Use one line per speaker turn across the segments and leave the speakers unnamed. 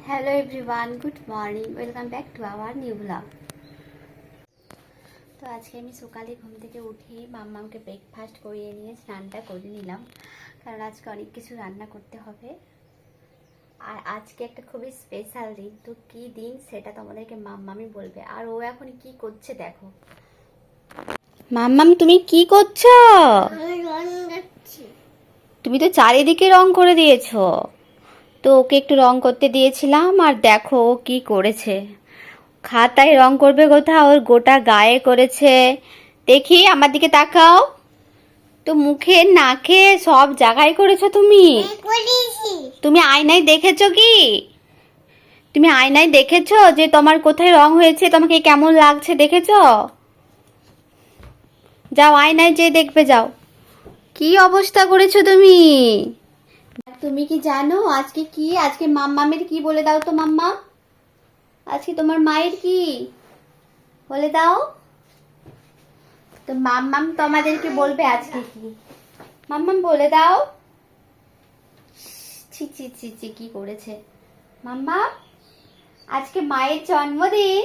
Hello everyone, good morning, welcome back to our new blog. তো আজকে আমি সকালে ঘুম থেকে উঠে মাম্মামকে ব্রেকফাস্ট করিয়ে নিয়ে স্নানটা করে নিলাম, কারণ আজকে অনেক কিছু রান্না করতে হবে। আর আজকে একটা খুবই স্পেশাল দিন, তো কী দিন সেটা তোমাদেরকে মাম্মামই বলবে। আর ও এখন কি করছে দেখো। মাম্মাম, তুমি কি করছো? তুমি তো চারিদিকে রং করে দিয়েছো। তো ওকে একটু রং করতে দিয়েছিলাম, আর দেখো ও কি করেছে। খাতায় রং করবে কোথাও, ওর গোটা গায়ে করেছে। দেখি আমার দিকে তাকাও। তো মুখে নাকে সব জায়গায় করেছো তুমি। তুমি আয়নায় দেখেছো কি? তুমি আয়নায় দেখেছো যে তোমার কোথায় রং হয়েছে, তোমাকে কেমন লাগছে দেখেছো? যাও আয়নায় যেয়ে দেখবে, যাও। কি অবস্থা করেছো তুমি। তুমি কি জানো আজকে কি? আজকে মাম্মামের কি বলে দাও তো। মাম্মা, আজকে তোমার মায়ের কি বলে দাও তো। মাম্মাম তোমাদেরকে বলবে আজকে কি। মাম্মাম বলে দাও। ছি ছি ছি ছি, কি করেছে মাম্মা। আজকে মায়ের জন্মদিন,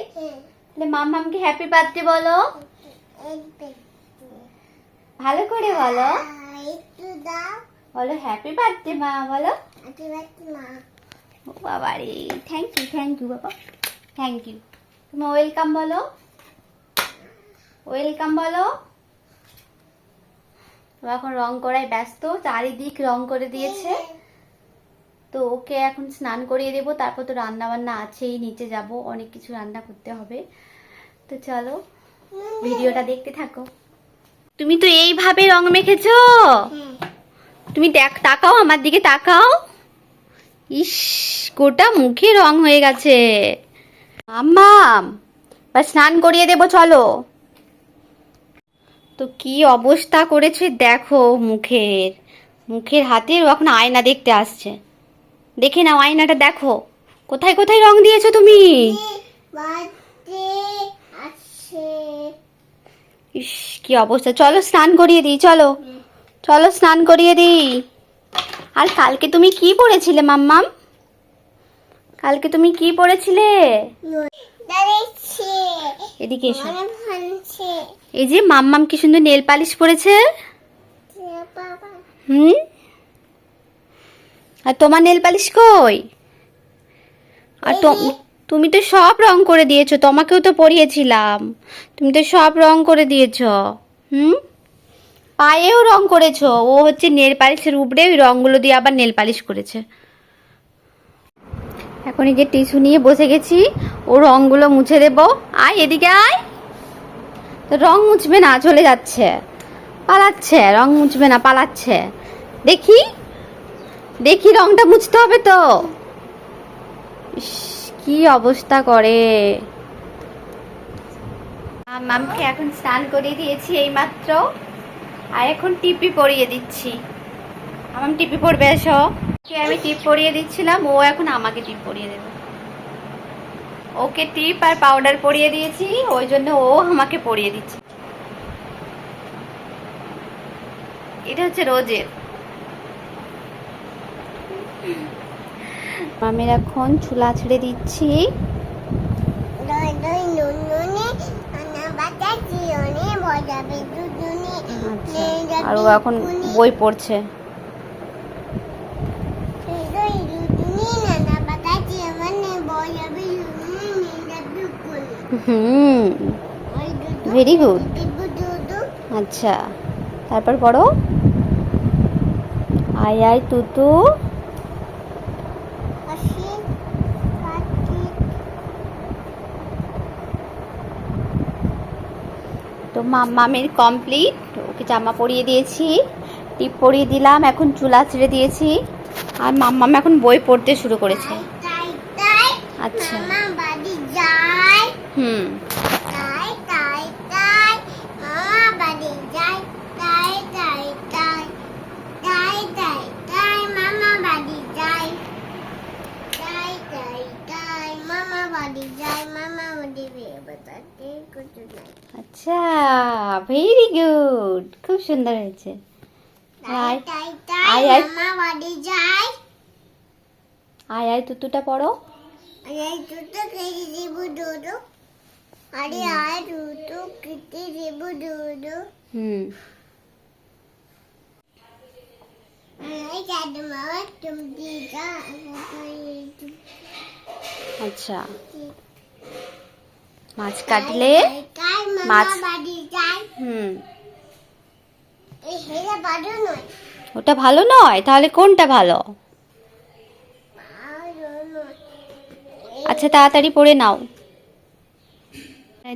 তাহলে মাম্মামকে হ্যাপি বার্থডে বলো। ভালো করে বলো, বলো হ্যাপি বার্থডে মা, বলো। বাবা রে, থ্যাংক ইউ বাবা, থ্যাংক ইউ। তুমি ওয়েলকাম বলো, ওয়েলকাম বলো। ও এখন রং করায় ব্যস্ত, চারিদিক রং করে দিয়েছে। তো ওকে এখন স্নান করিয়ে দেবো, তারপর তো রান্না বান্না আছেই, নিচে যাব, অনেক কিছু রান্না করতে হবে। তো চলো ভিডিওটা দেখতে থাকো। তুমি তো এইভাবে রং মেখেছো। তুমি দেখ, তাকাও আমার দিকে তাকাও। ইস, গোটা মুখে রং হয়ে গেছে। মাম্মাম, বা স্নান করিয়ে দেবো চলো। তো কি অবস্থা করেছে দেখো মুখের। মুখের হাতের ও এখন আয়না দেখতে আসছে। দেখে নাও আয়নাটা, দেখো কোথায় কোথায় রং দিয়েছো তুমি। ইস, কি অবস্থা। চলো স্নান করিয়ে দিই, চলো চলো স্নান করিয়ে দিই। আর কালকে তুমি কি পরেছিলে মাম্মাম? কালকে তুমি কি পরেছিলে? এদিকে এসো। এই যে মাম্মাম কি সুন্দর নেল পালিশ পরেছে। আর তোমার নেল পালিশ কই? আর তুমি তো সব রং করে দিয়েছো, তোমাকেও তো পরিয়েছিলাম। তুমি তো সব রং করে দিয়েছো। পায়েও রং করেছো। ও হচ্ছে নেল পালিশের উপরে ওই রংগুলো দিয়ে আবার নেল পালিশ করেছে। এখন এই যে টিস্যু নিয়ে বসে গেছি, ও রংগুলো মুছে দেবো। আয় এদিকে আয়। তো রং মুছবে না, চলে যাচ্ছে, পালাচ্ছে। রং মুছবে না, পালাচ্ছে। দেখি দেখি, রংটা মুছতে হবে তো। ইস, কি অবস্থা করে। মামকে এখন স্নান করিয়ে দিয়েছি এইমাত্র, আর এখন টিপি পরিয়ে দিচ্ছি। আমার টিপি পরবে, এসো। আমি টিপ পরিয়ে দিচ্ছিলাম, ও এখন আমাকে টিপ পরিয়ে দেবে। ওকে টিপ আর পাউডার পরিয়ে দিয়েছি, ওই জন্য ও আমাকে পরিয়ে দিচ্ছে। এটা হচ্ছে রোজের। মামের এখন চুলা ছেড়ে দিচ্ছি। আর ও এখন বই পড়ছে। Very good. আচ্ছা, তারপর পড়ো। আয় আয় তুতু। তো মামের কমপ্লিট। ওকে জামা পরিয়ে দিয়েছি, টিপ পরিয়ে দিলাম, এখন চুলা ছেড়ে দিয়েছি। আর মাম্মাম এখন বই পড়তে শুরু করেছে। আচ্ছা, আচ্ছা, ভেরি গুড, খুব সুন্দর হয়েছে। আয় আয় আয় আয় আয় তুতুটা পড়ো।
আর দুটো কেটে দেব দুটো আরে আর দুটো কেটে দেব দুটো এই দাদু মামা তুমি দিদা
আচ্ছা মাছ কাটলে মাছ ওটা ভালো নয় তাহলে কোনটা ভালো? আচ্ছা তাড়াতাড়ি পড়ে নাও।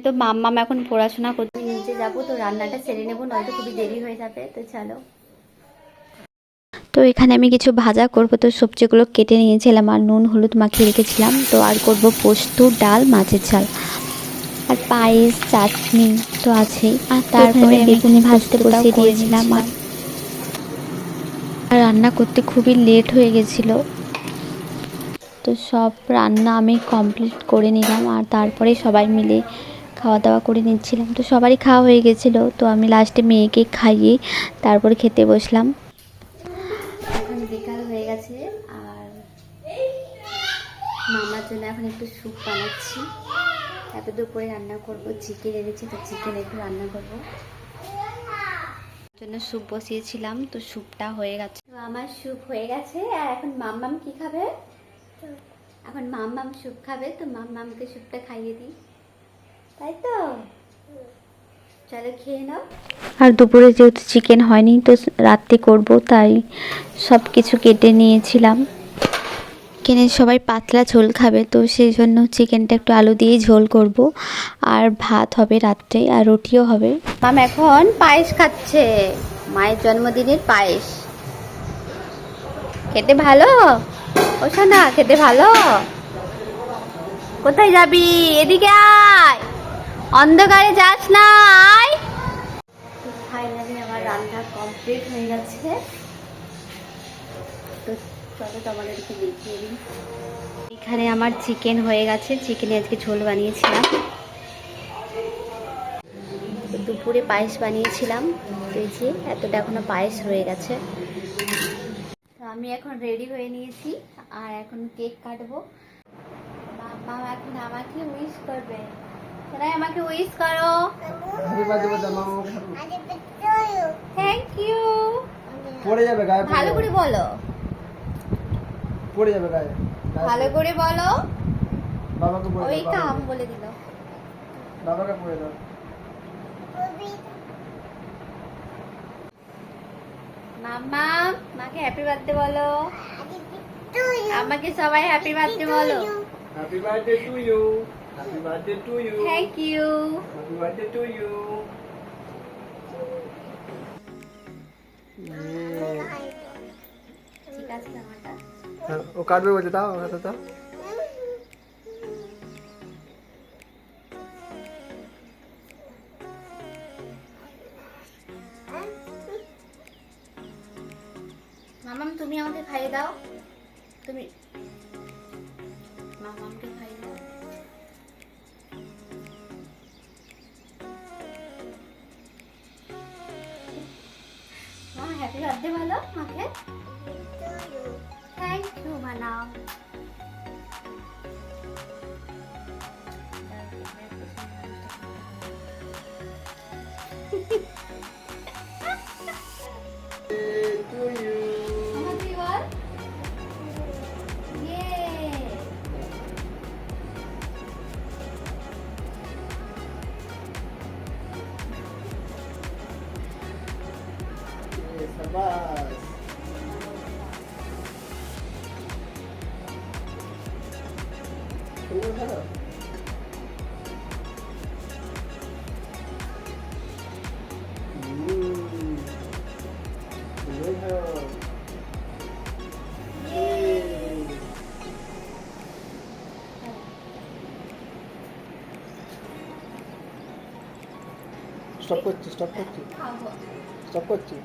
তো মাম্মাম এখন পড়াশোনা করতে নিচে যাবো, তো রান্নাটা সেরে নেবো, নয়তো খুবই দেরি হয়ে যাবে। তো চলো। তো এখানে আমি কিছু ভাজা করব, তো সবজিগুলো কেটে নিয়েছিলাম আর নুন হলুদ মাখিয়ে রেখেছিলাম। তো আর করব পোস্ত, ডাল, মাছের ঝাল আর পায়েস, চাটনি তো আছেই। আর তারপরে বেগুনি ভাজতে বসিয়ে দিয়েছিলাম। আর রান্না করতে খুবই লেট হয়ে গেছিলো, তো সব রান্না আমি কমপ্লিট করে নিলাম। আর তারপরে সবাই মিলে খাওয়া দাওয়া করে নিচ্ছিলাম। তো সবারই খাওয়া হয়ে গেছিলো, তো আমি লাস্টে মেয়েকে খাইয়ে তারপরে খেতে বসলাম। এখন বিকাল হয়ে গেছে আর মামার জন্য এখন একটু স্যুপ বানাচ্ছি। এত দুপুরে রান্না করব, চিকেন এনেছি, তো চিকেন একটু রান্না করবো জন্য স্যুপ বসিয়েছিলাম। তো স্যুপটা হয়ে গেছে, তো আমার স্যুপ হয়ে গেছে। আর এখন মাম্মাম কি খাবে? এখন মাম্মাম স্যুপ খাবে, তো মাম্মামকে স্যুপটা খাইয়ে দিই, তাই তো? চলো খেয়ে নাও। আর দুপুরে যেহেতু চিকেন হয়নি, তো রাত্রে করব, তাই সব কিছু কেটে নিয়েছিলাম। চিকেনের সবাই পাতলা ঝোল খাবে, তো সেই জন্য চিকেনটা একটু আলু দিয়ে ঝোল করব। আর ভাত হবে রাত্রে, আর রুটিও হবে। মাম এখন পায়েস খাচ্ছে, মায়ের জন্মদিনের পায়েস। খেতে ভালো? ও সোনা খেতে ভালো? কোথায় যাবি? এদিকে আয়, অন্ধকারে যাস না, আয়। ফাইনালি আমার রান্না কমপ্লিট হয়ে গেছে, তো চলো তোমাদেরকে দেখিয়ে দিই। এখানে আমার চিকেন হয়ে গেছে, চিকেনে আজকে ঝোল বানিয়েছিলাম। দুপুরে পায়েস বানিয়েছিলাম, তো এই যে এতটা এখনো পায়েস রয়ে গেছে। তো আমি এখন রেডি হয়ে নিয়েছি, আর এখন কেক কাটবো। বাবা এখন আমাকে উইশ করবে, সবাই আমাকে উইশ করো। Thank you.
পড়ে যাবে গায়ে,
ভালো করে বলো,
পড়ে যাবে গায়ে,
ভালো করে বলো।
বাবাকে পড়ে
ওই
দাও,
কাম বলে দিল।
বাবাকে পড়ে দাও।
মাম্মা মাকে হ্যাপি বার্থডে বলো, আমাকে সবাই হ্যাপি বার্থডে বলো।
Happy birthday to you, happy birthday to you,
thank you.
Happy birthday to you.
ঠিক আছে আমারটা।
ও কাটবে বলছে, দাও হাতে দাও।
মামাম তুমি আমাকে খাইয়ে দাও, তুমি মামামকে খাইয়ে দাও। মা হ্যাপি বার্থডে বলো মাকে। থ্যাংক ইউ বানাও।
To you.
মামা তুই বল। ইয়ে
শাবাশ। তুমি ভালো। তুমি ভালো। স্টপ করছি, স্টপ করছি,
খাবো।
স্টপ করছি।